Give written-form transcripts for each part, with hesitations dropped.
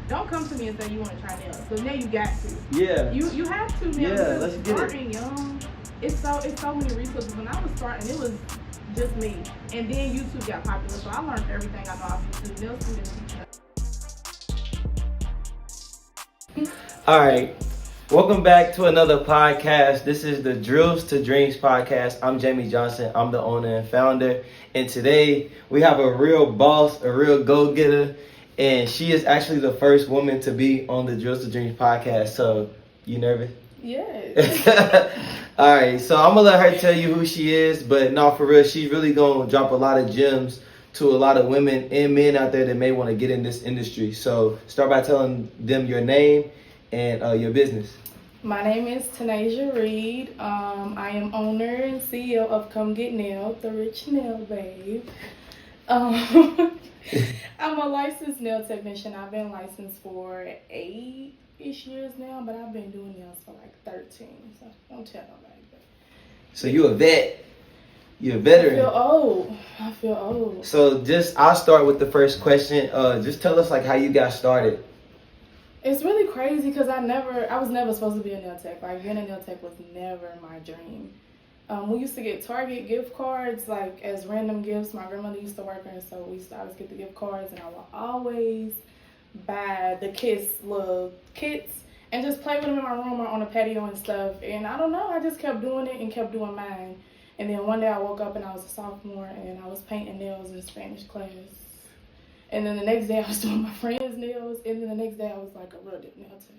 don't come to me and say you want to try nails, because now you got to. Yeah. You have to now. Yeah, let's get starting young, it's so many resources. When I was starting, it was just me, and then YouTube got popular, so I learned everything I know off YouTube. Nail students teach. All right. Welcome back to another podcast. This is the Drills to Dreams podcast. I'm Jamie Johnson. I'm the owner and founder. And today we have a real boss, a real go-getter. And she is actually the first woman to be on the Drills to Dreams podcast. So, you nervous? Yes. All right. So I'm going to let her tell you who she is. But no, for real, she's really going to drop a lot of gems to a lot of women and men out there that may want to get in this industry. So start by telling them your name and your business. My name is Tanaija Reed. I am owner and CEO of Come Get Nailed, the Rich Nail Babe. I'm a licensed nail technician. I've been licensed for 8-ish years now, but I've been doing nails for like 13. So don't tell nobody. So you a vet. You're a veteran. I feel old. So I'll start with the first question. Just tell us like how you got started. It's really crazy because I was never supposed to be a nail tech. Like, being a nail tech was never my dream. We used to get Target gift cards, like, as random gifts. My grandmother used to work there, so we used to always get the gift cards, and I would always buy the little kits and just play with them in my room or on the patio and stuff. And I don't know, I just kept doing it and kept doing mine. And then one day I woke up and I was a sophomore, and I was painting nails in Spanish class. And then the next day I was doing my friend's nails, and then the next day I was like a real deep nail tech.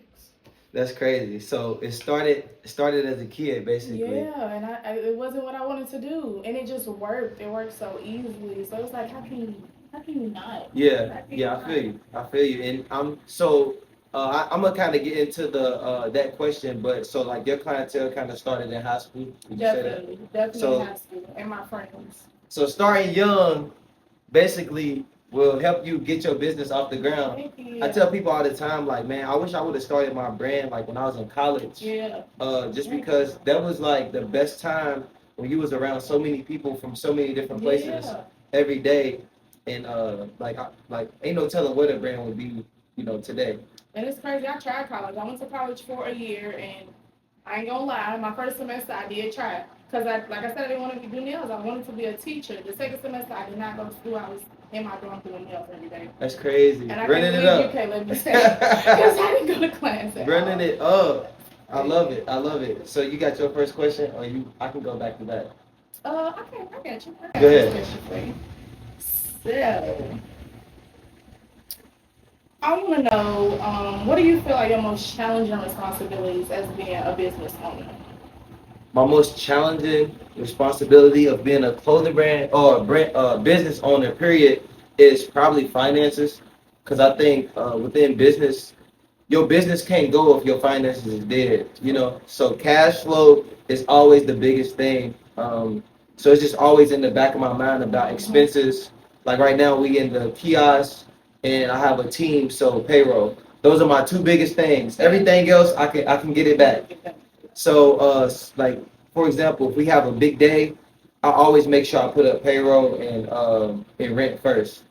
That's crazy. So it started as a kid, basically. Yeah, and it wasn't what I wanted to do, and it just worked. It worked so easily. So it's like, how can you not? Yeah, I feel you. And I'm gonna kind of get into that question, but so like your clientele kind of started in high school. Definitely in high school, and my friends. So starting young, basically, will help you get your business off the ground. I tell people all the time, like, man, I wish I would have started my brand like when I was in college. Yeah. Just because that was like the best time when you was around so many people from so many different places every day, and like ain't no telling what a brand would be, today. And it's crazy. I tried college. I went to college for a year, and I ain't gonna lie, my first semester I did try, because like I said, I didn't want to do nails. I wanted to be a teacher. The second semester I did not go to school. I was in my dorm doing nails every day. That's crazy. And I running can't it up. You can't let me say because I didn't go to class at running it up. I love it. So you got your first question, or I can go back to that. I got you. Go ahead. So, I want to know, what do you feel like your most challenging responsibilities as being a business owner? My most challenging responsibility of being a clothing brand or business owner, period, is probably finances. Because I think within business, your business can't go if your finances is dead, So cash flow is always the biggest thing. So it's just always in the back of my mind about expenses. Like right now, we in the kiosk, and I have a team, so payroll. Those are my two biggest things. Everything else, I can get it back. So, like, for example, if we have a big day, I always make sure I put up payroll and rent first.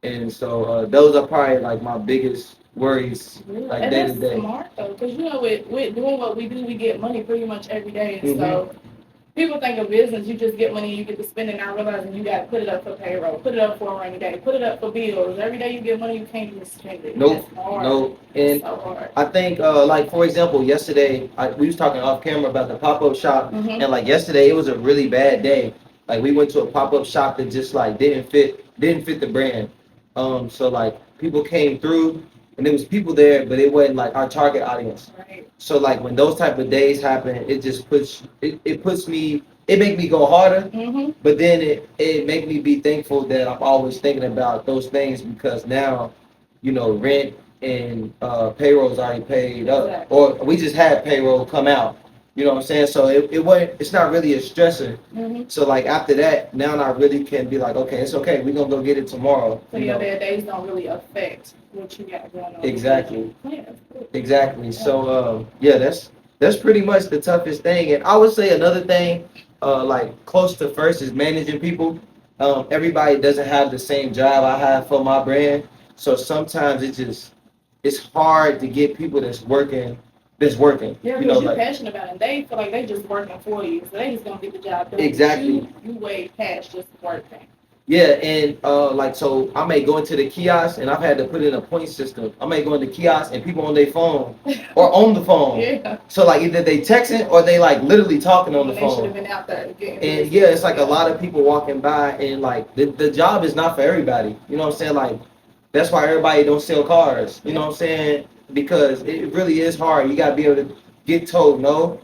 And so those are probably, like, my biggest worries, like, and day to that's day. Smart, though, because, with doing what we do, we get money pretty much every day. And so people think of business, you just get money and you get to spend it, not realizing you got to put it up for payroll, put it up for a rainy day, put it up for bills. Every day you get money, you can't even spend it. Nope. And so hard. I think, like, for example, yesterday, we was talking off camera about the pop-up shop, and, like, yesterday, it was a really bad day. Like, we went to a pop-up shop that just, like, didn't fit the brand. So, like, people came through, and there was people there, but it wasn't, like, our target audience. Right. So, like, when those type of days happen, it just it make me go harder, but then it make me be thankful that I'm always thinking about those things, because now, rent and payroll's already paid up, or we just had payroll come out. You know what I'm saying? So it's not really a stressor. So like after that, now I really can be like, okay, it's okay. We're gonna go get it tomorrow. So your bad days don't really affect what you got going on. Exactly. Yeah. Exactly. So that's pretty much the toughest thing. And I would say another thing, like close to first, is managing people. Everybody doesn't have the same job I have for my brand. So sometimes it's hard to get people that's working. Yeah, You know, because you're like passionate about it. And they feel like they just working for you, so they just gonna get the job done. exactly. You way past just working. Yeah, and like so, I may go into the kiosk, and I've had to put in a point system. I may go into kiosk, and people on their phone or on the phone. Yeah. So like either they texting or they like literally talking on When the they should phone. have been out there getting And business. yeah, it's like a lot of people walking by, and like the job is not for everybody. You know what I'm saying? Like that's why everybody don't sell cars. You know what I'm saying? Because it really is hard. You gotta be able to get told no,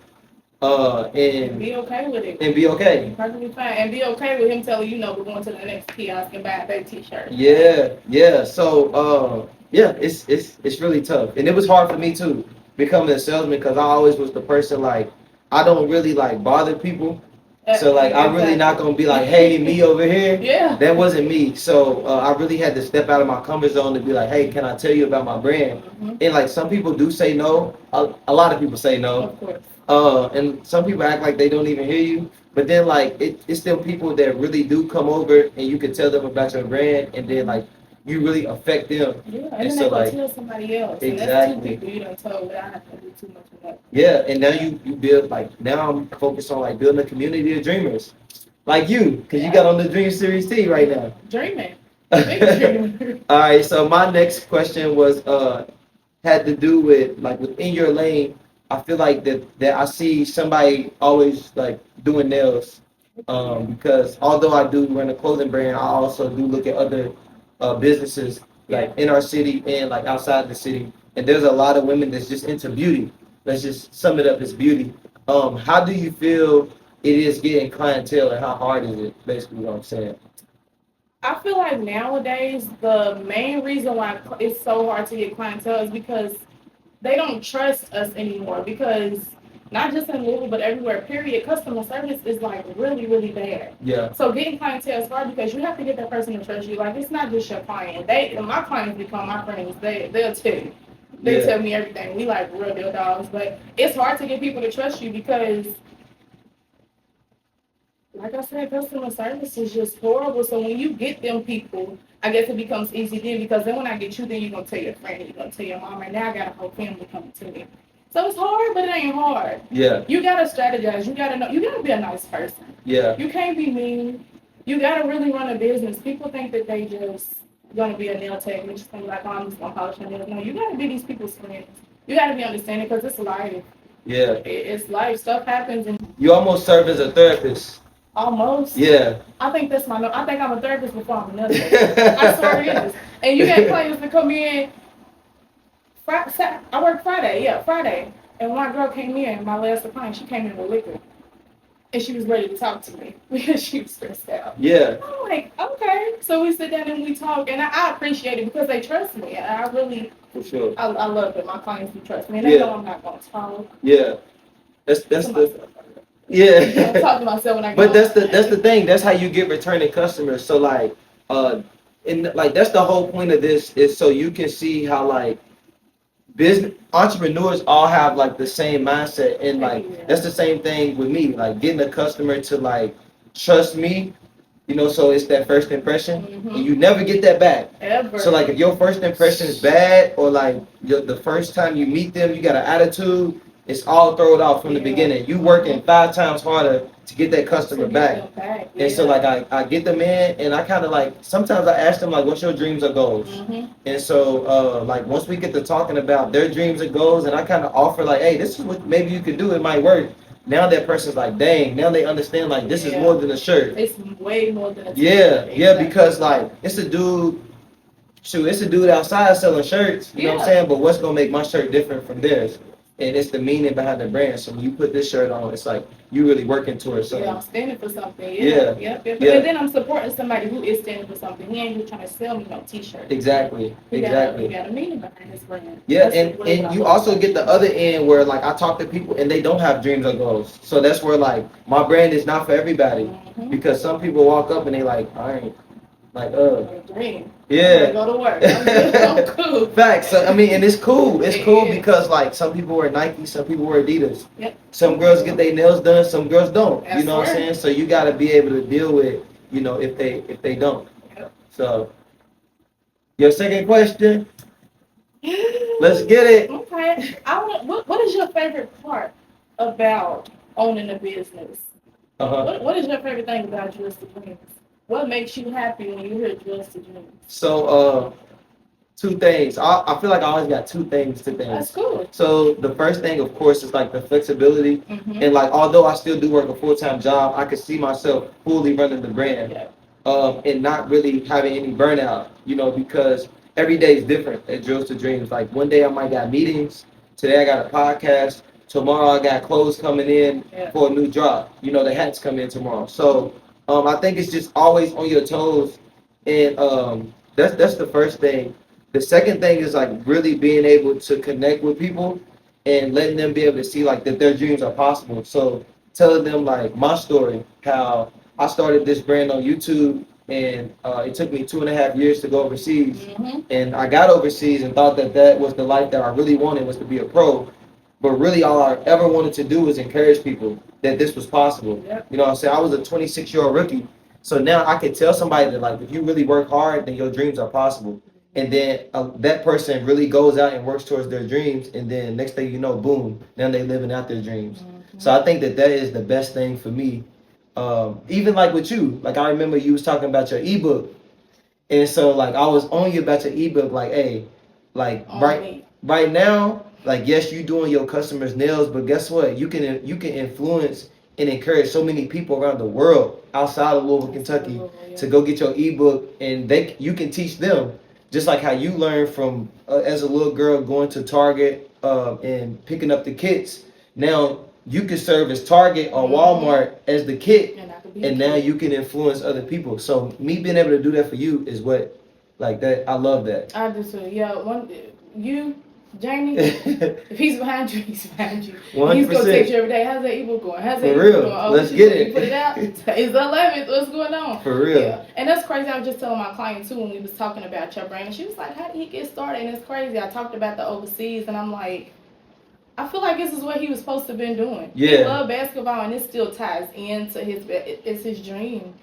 and be okay with it. and be okay. Perfectly fine. And be okay with him telling you no, we're going to the next kiosk and buy a big t-shirt. Yeah. So yeah, it's really tough, and it was hard for me too becoming a salesman because I always was the person like I don't really like bother people. So like I'm really not gonna be like, hey, me over here. Yeah. That wasn't me. So I really had to step out of my comfort zone to be like, hey, can I tell you about my brand? Mm-hmm. And like some people do say no. A lot of people say no. Of course. And some people act like they don't even hear you. But then like it's still people that really do come over and you can tell them about your brand and then like you really affect them. Yeah, and And then so, they like, go tell somebody else. exactly. And that's two people you done told without having to do too much of that. Yeah, and now you build like now I'm focused on like building a community of dreamers. Like you, because you got on the Dream Series T right now. Dreaming. Big dreamer. All right, so my next question was had to do with like within your lane. I feel like that I see somebody always like doing nails. Because although I do run a clothing brand, I also do look at other businesses like in our city and like outside the city. And there's a lot of women that's just into beauty. Let's just sum it up as beauty. How do you feel it is getting clientele, and how hard is it? Basically, what I'm saying. I feel like nowadays the main reason why it's so hard to get clientele is because they don't trust us anymore. Because not just in Louisville but everywhere, period, customer service is like really, really bad. Yeah. So getting clientele is hard because you have to get that person to trust you. Like it's not just your client. My clients become my friends. They'll tell you. They tell me everything. We like real deal dogs, but it's hard to get people to trust you because, like I said, customer service is just horrible. So when you get them people, I guess it becomes easy then because then when I get you, then you're going to tell your friend, and you're going to tell your mom, and now I got a whole family coming to me. So it's hard, but it ain't hard. Yeah. You got to strategize. You got to know. You got to be a nice person. Yeah. You can't be mean. You got to really run a business. People think that they just going to be a nail tech and just going to be like, oh, I'm just going to polish my nails. No, you got to be these people's friends. You got to be understanding because it's life. Yeah. It's life. Stuff happens. And you almost serve as a therapist. Almost. Yeah. I think that's my. I think I'm a therapist before I'm a nurse. I swear it is. And you got clients that come in. I work Friday. Yeah, Friday. And when my girl came in, my last client, she came in with liquor, and she was ready to talk to me because she was stressed out. Yeah. I'm like, okay. So we sit down and we talk, and I appreciate it because they trust me. I really. For sure. I love it. My clients do trust me, and they know I'm not gonna talk. Yeah. That's the. Yeah. I talk to myself when I go. But that's the thing. That's how you get returning customers. So like, and like that's the whole point of this is so you can see how like business entrepreneurs all have like the same mindset, and like that's the same thing with me. Like getting a customer to like trust me, you know. So it's that first impression, and you never get that back. Ever. So like if your first impression is bad, or like the first time you meet them, you got an attitude. It's all thrown off from the beginning. You working 5 times harder to get that customer back. And so like I get them in, and I kind of like sometimes I ask them like, what's your dreams or goals? And so like once we get to talking about their dreams and goals, and I kind of offer like, hey, this is what maybe you could do. It might work. Now that person's like, dang. Now they understand like this is more than a shirt. It's way more than a shirt. Yeah, because like it's a dude. Shoot, it's a dude outside selling shirts. You know what I'm saying? But what's gonna make my shirt different from theirs? And it's the meaning behind the brand. So when you put this shirt on, it's like you really working towards something. Yeah, I'm standing for something. Yeah. Yep. And then I'm supporting somebody who is standing for something. He ain't just trying to sell me no t-shirt. Exactly. You got a meaning behind his brand. Yeah, and you also get the other end where like I talk to people and they don't have dreams or goals. So that's where like my brand is not for everybody. Because some people walk up and they like, I ain't like dream. Yeah. Go to work. I'm cool. Facts. So I mean, and it's cool. It's cool because like some people wear Nike, some people wear Adidas. Yep. Some girls get their nails done, some girls don't. That's You know what I'm saying? So you got to be able to deal with, you know, if they don't. Yep. So your second question. Let's get it. Okay. What is your favorite part about owning a business? What is your favorite thing about Drill's to Dreams? What makes you happy when you hear Drill's to Dreams? So, two things. I feel like I always got two things to things. That's cool. So the first thing, of course, is like the flexibility. And like, although I still do work a full-time job, I can see myself fully running the brand. Yeah. And not really having any burnout, because every day is different at Drills to Dreams. Like one day I might got meetings, today I got a podcast, tomorrow I got clothes coming in for a new drop. The hats come in tomorrow. So I think it's just always on your toes, and that's the first thing. The second thing is like really being able to connect with people and letting them be able to see like that their dreams are possible. So telling them like my story, how I started this brand on YouTube, and it took me 2.5 years to go overseas. And I got overseas and thought that was the life that I really wanted, was to be a pro. But really all I ever wanted to do was encourage people that this was possible. Yep. You know what I'm saying? I was a 26-year-old rookie. So now I can tell somebody that like, if you really work hard, then your dreams are possible. And then that person really goes out and works towards their dreams, and then next thing you know, boom, now they living out their dreams. So I think that is the best thing for me. Even like with you, like I remember you was talking about your ebook, and so like I was on you about your ebook, like, hey, like right now, like yes, you doing your customers' nails, but guess what? You can influence and encourage so many people around the world outside of Louisville, Kentucky, to go get your ebook, and you can teach them. Just like how you learned from as a little girl going to Target and picking up the kits. Now you can serve as Target or Walmart as the kit, and now you can influence other people. So me being able to do that for you is what, like that. I love that. I do too. Yeah, Jamie, if he's behind you, he's behind you. 100%. He's gonna text you every day. How's that ebook going? How's that ebook going? Oh, let's get it. You put it out. It's the 11th. What's going on? For real. Yeah, and that's crazy. I was just telling my client too when we was talking about your brand, and she was like, "How did he get started?" And it's crazy. I talked about the overseas, and I'm like, I feel like this is what he was supposed to have been doing. Yeah. He loved basketball, and it still ties into it's his dream.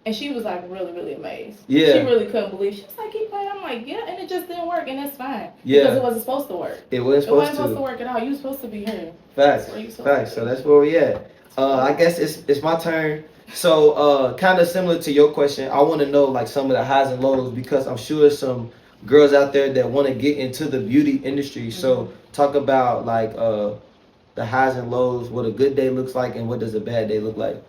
And she was like really, really amazed. Yeah. She really couldn't believe. She was like, keep playing. I'm like, yeah, and it just didn't work, and that's fine. Yeah. Because it wasn't supposed to work. It wasn't supposed to work at all. You were supposed to be here. Facts. So that's where we at. I guess it's my turn. So kind of similar to your question, I want to know like some of the highs and lows, because I'm sure there's some girls out there that want to get into the beauty industry. So talk about like the highs and lows, what a good day looks like, and what does a bad day look like.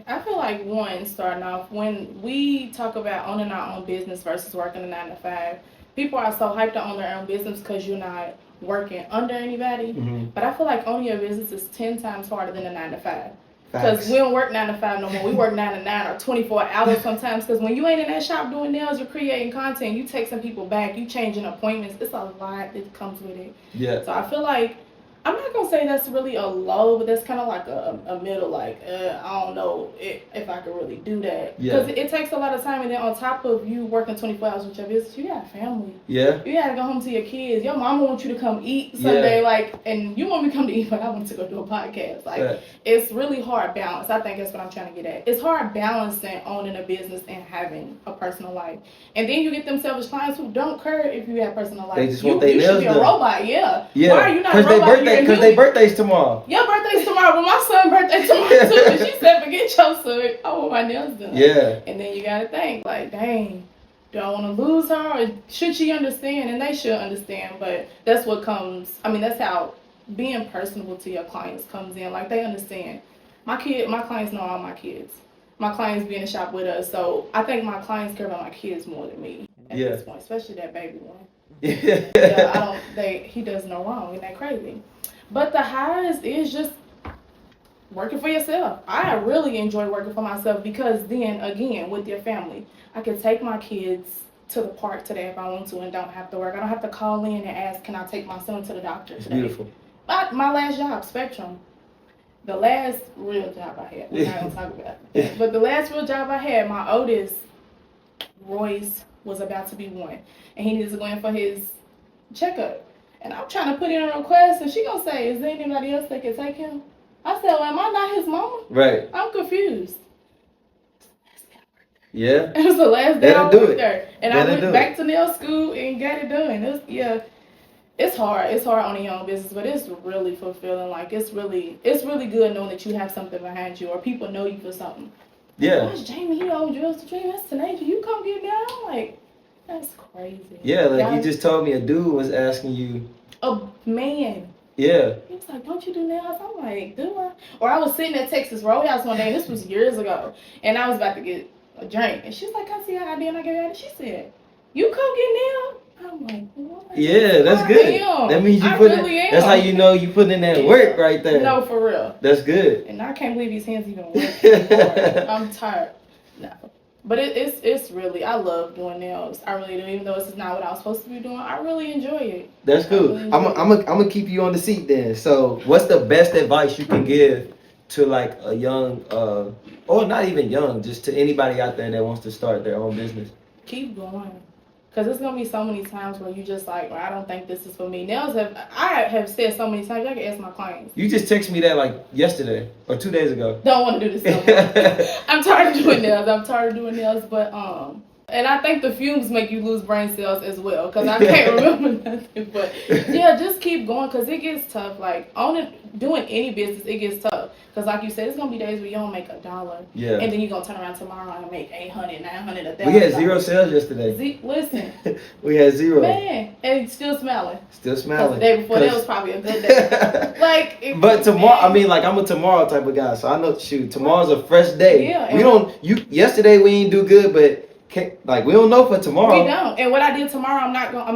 I feel like starting off, when we talk about owning our own business versus working a 9 to 5, people are so hyped to own their own business because you're not working under anybody. But I feel like owning your business is 10 times harder than a 9 to 5. Because we don't work 9 to 5 no more. We work 9 to 9 or 24 hours sometimes. Because when you ain't in that shop doing nails, you're creating content, you texting people back, you changing appointments. It's a lot that comes with it. Yeah. So I feel like, I'm not going to say that's really a low, but that's kind of like a middle, like, I don't know if I could really do that. Because it takes a lot of time, and then on top of you working 24 hours with your business, you got a family. Yeah. You got to go home to your kids. Your mama wants you to come eat Sunday, like, and you want me to come to eat, but I want to go do a podcast. Like, it's really hard balance. I think that's what I'm trying to get at. It's hard balancing owning a business and having a personal life. And then you get them selfish clients who don't care if you have personal life. They just want their nails done. You should be a robot, yeah. Yeah. Why are you not a robot? Because their birthday's tomorrow. Your birthday's tomorrow, but my son's birthday tomorrow too. And she said, forget your son. I want my nails done. Yeah. And then you gotta think, like, dang, do I want to lose her? Or should she understand? And they should understand. But that's what comes. I mean, that's how being personable to your clients comes in. Like, they understand. My clients know all my kids. My clients be in the shop with us. So I think my clients care about my kids more than me at this point, especially that baby one. He does no wrong. Isn't that crazy? But the highest is just working for yourself. I really enjoy working for myself because then, again, with your family, I can take my kids to the park today if I want to and don't have to work. I don't have to call in and ask, can I take my son to the doctor today? Beautiful. My last job, Spectrum, the last real job I had, we're not going to talk about it. But the last real job I had, my oldest, Royce, was about to be 1. And he needs to go in for his checkup. And I'm trying to put in a request, and she gonna say, is there anybody else that can take him? I said, well, am I not his mama? Right. I'm confused. Yeah. It was the last day I worked there. And That'll I went back to nail school and got it done. It's hard. It's hard owning your own business, but it's really fulfilling. Like it's really good knowing that you have something behind you or people know you for something. Yeah. Gosh, Jamie, he owns Drills to Dream. That's Tanaija. You come get me out. I'm like, that's crazy. Yeah, like Y'all, you just told me a dude was asking you. a man. Yeah. He was like, don't you do nails? I'm like, do I? Or I was sitting at Texas Roadhouse one day, and this was years ago, and I was about to get a drink, and she was like, I see how I did, and I gave her, and she said, you come get nails? I'm like, what? Yeah, that's good. That means you put really in. That's how you know you put in that work right there. No, for real. That's good. And I can't believe these hands even work. I'm tired. No. But it's really, I love doing nails. I really do. Even though this is not what I was supposed to be doing, I really enjoy it. That's cool. Really I'm gonna keep you on the seat then. So, what's the best advice you can give to like a young, or not even young, just to anybody out there that wants to start their own business? Keep going. Because there's going to be so many times where you just like, well, I don't think this is for me. I have said so many times, I can ask my clients. You just texted me that like yesterday or 2 days ago. Don't want to do this no more. I'm tired of doing nails. But, and I think the fumes make you lose brain cells as well. Because I can't remember nothing. But, yeah, just keep going because it gets tough. Like, doing any business, it gets tough. Because like you said, it's going to be days where you don't make $1. Yeah. And then you're going to turn around tomorrow and make $800, $900, $1,000. We had 0 sales yesterday. Listen. We had 0. Man, and still smiling. Still smiling. The day before that was probably a good day. Like, but tomorrow, I mean, like I'm a tomorrow type of guy, so I know. Shoot, tomorrow's a fresh day. Yeah. Yesterday we didn't do good, but we don't know for tomorrow. We don't. And what I did tomorrow,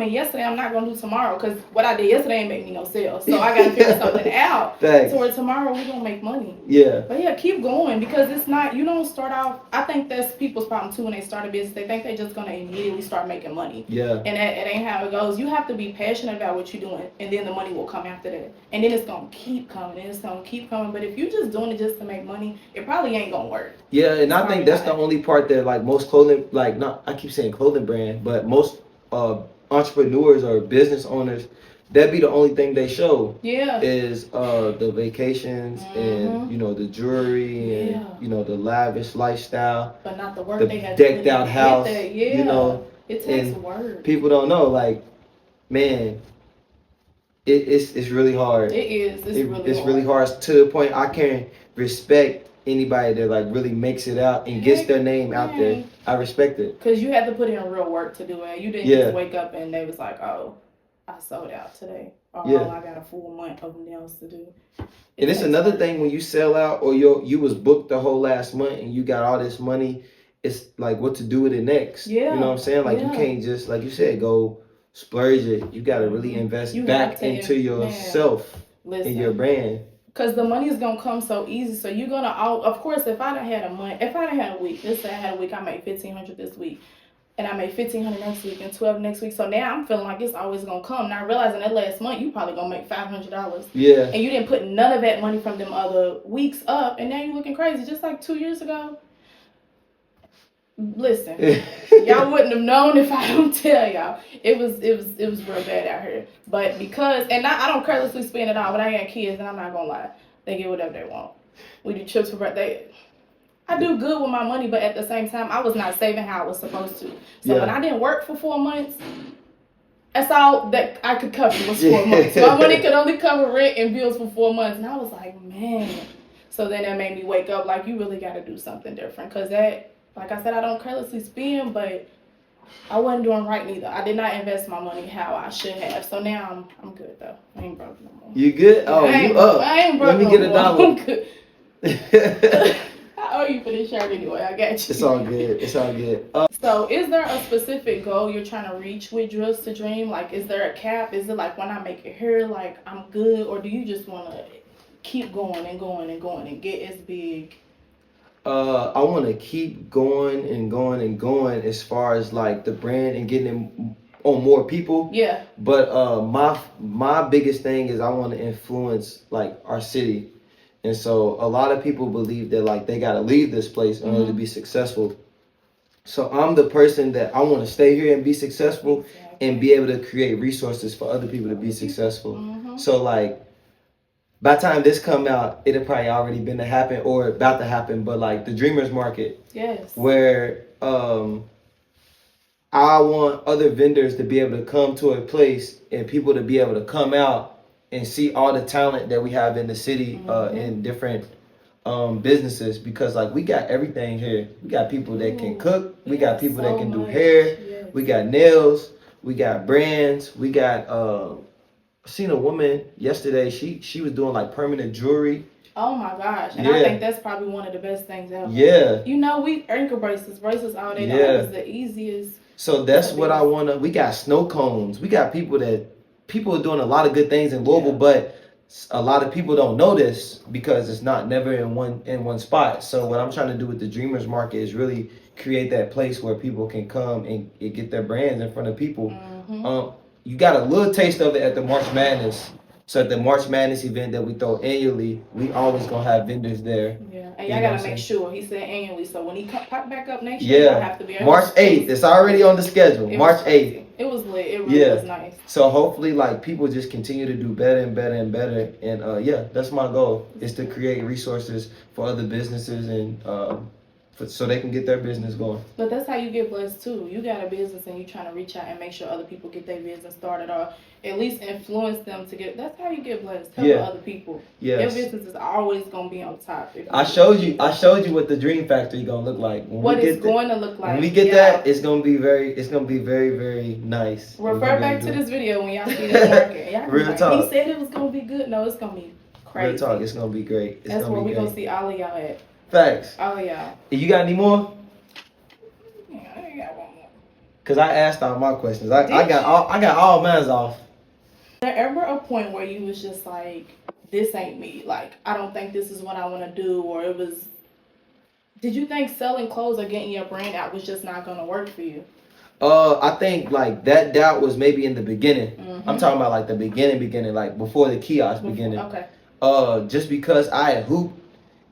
yesterday I'm not gonna do tomorrow because what I did yesterday ain't make me no sales. So I gotta figure something out. Thanks. So tomorrow we're gonna make money. Yeah. But yeah, keep going because it's not. You don't start off. I think that's people's problem too when they start a business. They think they're just gonna immediately start making money. Yeah. And that ain't how it goes. You have to be passionate about what you're doing, and then the money will come after that. And then it's gonna keep coming, and it's gonna keep coming. But if you're just doing it just to make money, it probably ain't gonna work. Yeah, and I think that's the only part that like most clothing, I keep saying clothing brand, but most entrepreneurs or business owners, that'd be the only thing they show. Yeah. Is the vacations and the jewelry and the lavish lifestyle. But not the work they have. Decked out house. Yeah. It takes work. People don't know, like, man, it's really hard. It is. It's really hard to the point I can't respect anybody that like really makes it out and gets their name out there. I respect it. Because you had to put in real work to do it. You didn't just wake up and they was like, oh, I sold out today. Or oh, I got a full month of nails to do. And it's another thing when you sell out or you was booked the whole last month and you got all this money, it's like what to do with it next. Yeah. You know what I'm saying? Like you can't just, like you said, go splurge it. You got to really invest back into yourself and your brand. Because the money is going to come so easy. So you're going to, of course, if I done had a week, let's say I had a week, I made $1,500 this week. And I made $1,500 next week and $1,200 next week. So now I'm feeling like it's always going to come. Now realizing that last month, you probably going to make $500. Yeah. And you didn't put none of that money from them other weeks up. And now you're looking crazy. Just like 2 years ago. Listen, y'all wouldn't have known if I don't tell y'all. It was real bad out here. But because, and I don't carelessly spend it all, but I got kids, and I'm not gonna lie, they get whatever they want. We do trips for birthday. I do good with my money, but at the same time, I was not saving how I was supposed to. So when I didn't work for 4 months, that's all that I could cover was 4 months. My money could only cover rent and bills for 4 months, and I was like, man. So then that made me wake up like, you really got to do something different, because that. Like I said, I don't carelessly spend, but I wasn't doing right neither. I did not invest my money how I should have. So now I'm good though. I ain't broke no more. You good? Oh, you up? I ain't broke. Let me get $1. I'm good. I owe you for this shirt anyway. I got you. It's all good. It's all good. So is there a specific goal you're trying to reach with Drills to Dream? Like, is there a cap? Is it like when I make it here, like I'm good, or do you just want to keep going and going and going and get as big? I want to keep going and going and going as far as like the brand and getting it on more people. Yeah. But my biggest thing is I want to influence like our city, and so a lot of people believe that like they gotta leave this place in order to be successful. So I'm the person that I want to stay here and be successful and be able to create resources for other people to be successful. So like. By the time this come out, it'll probably already been to happen or about to happen. But like the Dreamers Market, yes, where I want other vendors to be able to come to a place and people to be able to come out and see all the talent that we have in the city, in different businesses, because like we got everything here. We got people that can cook, we got people that can do hair, we got nails, we got brands, we got I seen a woman yesterday, she was doing like permanent jewelry. Oh my gosh. And I think that's probably one of the best things ever. Yeah. You know, we ankle bracelets all day. That is the easiest. So that's what I wanna. We got snow cones. We got people are doing a lot of good things in Louisville, but a lot of people don't know this because it's not never in one spot. So what I'm trying to do with the Dreamers Market is really create that place where people can come and get their brands in front of people. You got a little taste of it at the March Madness. So at the March Madness event that we throw annually, we always gonna have vendors there. Yeah, and y'all gotta make sure. He said annually, so when he pop back up next year, y'all have to be March 8th. It's already on the schedule. March 8th. It was lit. It really was nice. So hopefully, like, people just continue to do better and better and better. And yeah, that's my goal, is to create resources for other businesses and so they can get their business going. But that's how you get blessed too. You got a business and you trying to reach out and make sure other people get their business started, or at least influence them to get. That's how you get blessed. Helping other people. Your business is always gonna be on top. I showed you what the Dream Factory gonna look like. What it's going to look like. When we get that, it's gonna be very, very nice. Refer back to this video when y'all see the market. Y'all Real talk. He said it was gonna be good. No, it's gonna be crazy. Real talk. It's gonna be great. That's where we gonna see all of y'all at. Facts. Oh yeah. You got any more? Yeah, I got one more. Cause I asked all my questions. I got all mine off. Was there ever a point where you was just like, this ain't me? Like, I don't think this is what I want to do, or it was? Did you think selling clothes or getting your brand out was just not gonna work for you? I think like that doubt was maybe in the beginning. I'm talking about like the beginning, like before the kiosk beginning. Okay. Just because I had hooped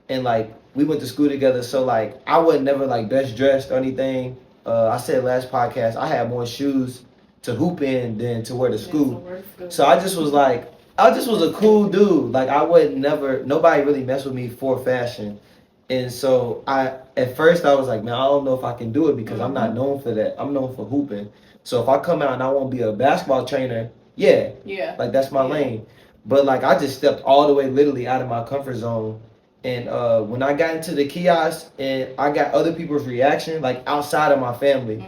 and like we went to school together, so like I was never like best dressed or anything. I said last podcast I had more shoes to hoop in than to wear to school. So I just was like, I just was a cool dude. Like I would never, nobody really mess with me for fashion. And so at first I was like, man, I don't know if I can do it because I'm not known for that. I'm known for hooping. So if I come out and I want to be a basketball trainer, like that's my lane. But like I just stepped all the way literally out of my comfort zone. And when I got into the kiosk and I got other people's reaction, like outside of my family,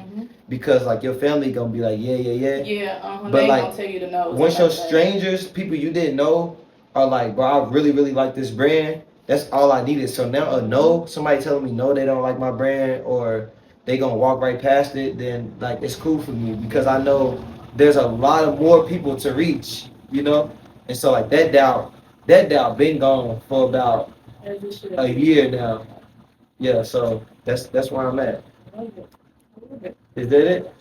because like your family gonna be like, but they like gonna tell you to know. Once your strangers, people you didn't know, are like, bro, I really like this brand. That's all I needed. So now somebody telling me no, they don't like my brand, or they gonna walk right past it, then like it's cool for me because I know there's a lot of more people to reach, you know. And so like that doubt been gone for about a year now. Yeah, so that's where I'm at. Is that it?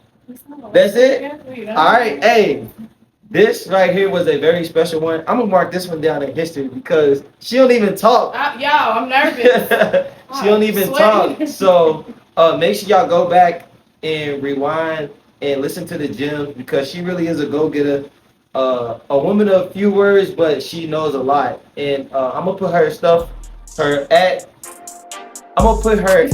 That's it? All right, hey. This right here was a very special one. I'm gonna mark this one down in history because she don't even talk. Y'all, I'm nervous. She don't even talk. So make sure y'all go back and rewind and listen to the gems because she really is a go-getter. A woman of few words, but she knows a lot. And I'm gonna put her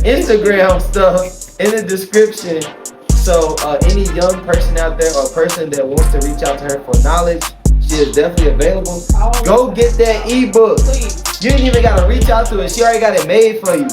Instagram stuff in the description. So any young person out there or person that wants to reach out to her for knowledge, she is definitely available. Go get that ebook. You ain't even gotta reach out to it. She already got it made for you.